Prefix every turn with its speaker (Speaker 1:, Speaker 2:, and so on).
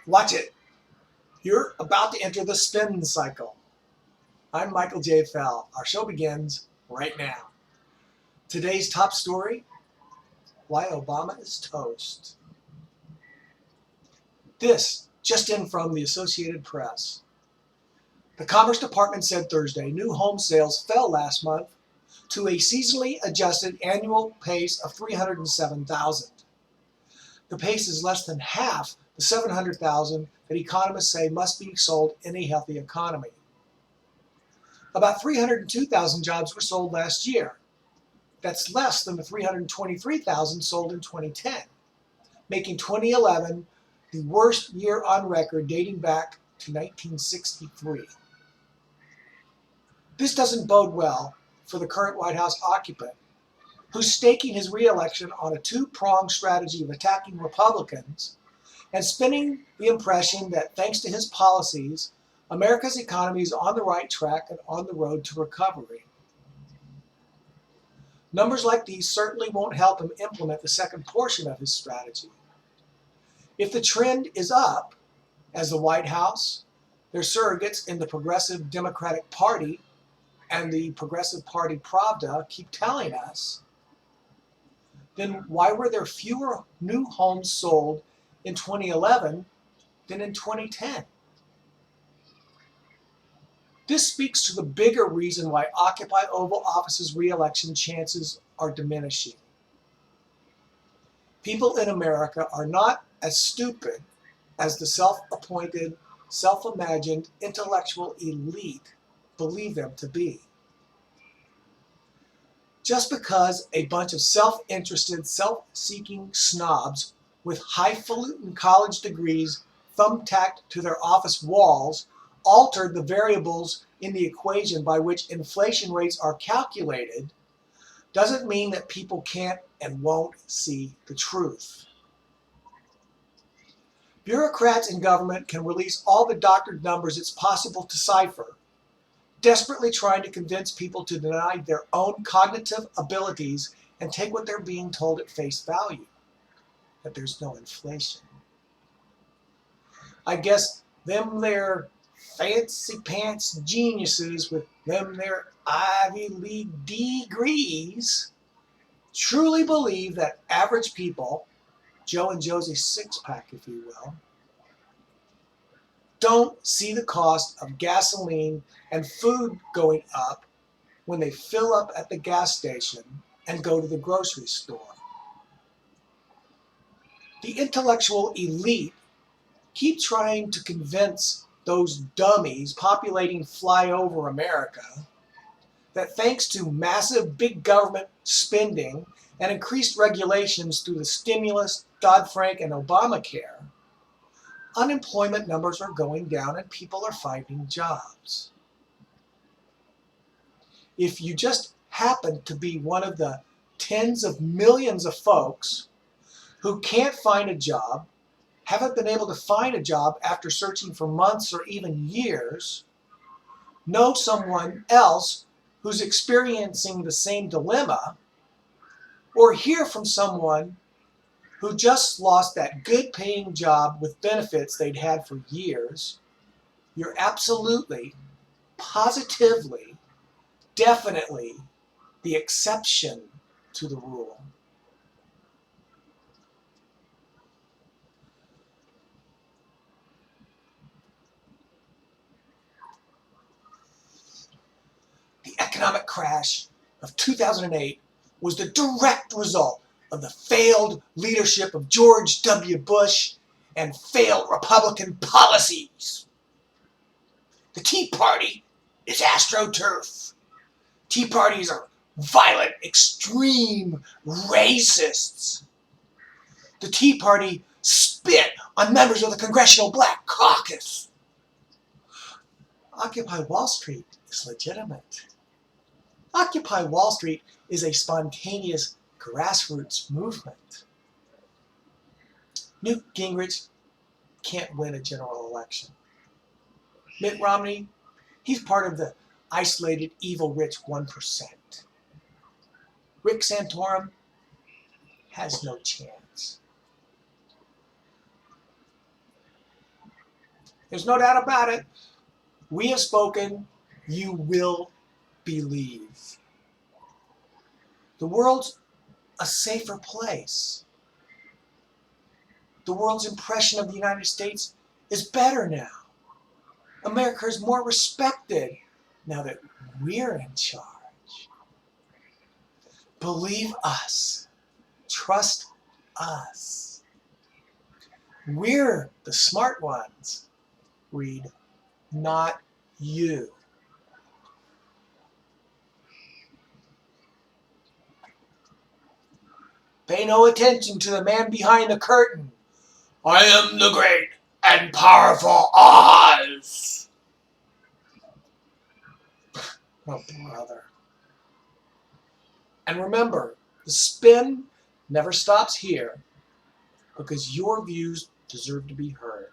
Speaker 1: Watch it. You're about to enter the spin cycle. I'm Michael J. Fell. Our show begins right now. Today's top story, why Obama is toast. This just in from the Associated Press. The Commerce Department said Thursday new home sales fell last month to a seasonally adjusted annual pace of 307,000. The pace is less than half the 700,000 that economists say must be sold in a healthy economy. About 302,000 jobs were sold last year. That's less than the 323,000 sold in 2010, making 2011 the worst year on record dating back to 1963. This doesn't bode well for the current White House occupant, who's staking his re-election on a two-pronged strategy of attacking Republicans and spinning the impression that thanks to his policies, America's economy is on the right track and on the road to recovery. Numbers like these certainly won't help him implement the second portion of his strategy. If the trend is up, as the White House, their surrogates in the Progressive Democratic Party and the Progressive Party Pravda keep telling us, then why were there fewer new homes sold in 2011 than in 2010? This speaks to the bigger reason why Occupy Oval Office's re-election chances are diminishing. People in America are not as stupid as the self-appointed, self-imagined intellectual elite believe them to be. Just because a bunch of self-interested, self-seeking snobs with highfalutin college degrees thumbtacked to their office walls altered the variables in the equation by which inflation rates are calculated doesn't mean that people can't and won't see the truth. Bureaucrats in government can release all the doctored numbers it's possible to cipher, desperately trying to convince people to deny their own cognitive abilities and take what they're being told at face value, that there's no inflation. I guess them there fancy pants geniuses with them their Ivy League degrees truly believe that average people, Joe and Josie six-pack if you will, don't see the cost of gasoline and food going up when they fill up at the gas station and go to the grocery store. The intellectual elite keep trying to convince those dummies populating flyover America that thanks to massive big government spending and increased regulations through the stimulus, Dodd-Frank, and Obamacare, unemployment numbers are going down and people are finding jobs. If you just happen to be one of the tens of millions of folks who can't find a job, haven't been able to find a job after searching for months or even years, know someone else who's experiencing the same dilemma, or hear from someone who just lost that good-paying job with benefits they'd had for years, you're absolutely, positively, definitely the exception to the rule. The economic crash of 2008 was the direct result of the failed leadership of George W. Bush and failed Republican policies. The Tea Party is AstroTurf. Tea Parties are violent, extreme racists. The Tea Party spit on members of the Congressional Black Caucus. Occupy Wall Street is legitimate. Occupy Wall Street is a spontaneous grassroots movement. Newt Gingrich can't win a general election. Mitt Romney, he's part of the isolated, evil, rich 1%. Rick Santorum has no chance. There's no doubt about it. We have spoken. You will believe. The world's a safer place. The world's impression of the United States is better now. America is more respected now that we're in charge. Believe us. Trust us. We're the smart ones, Reed, not you. Pay no attention to the man behind the curtain. I am the great and powerful Oz. Oh, brother. And remember, the spin never stops here because your views deserve to be heard.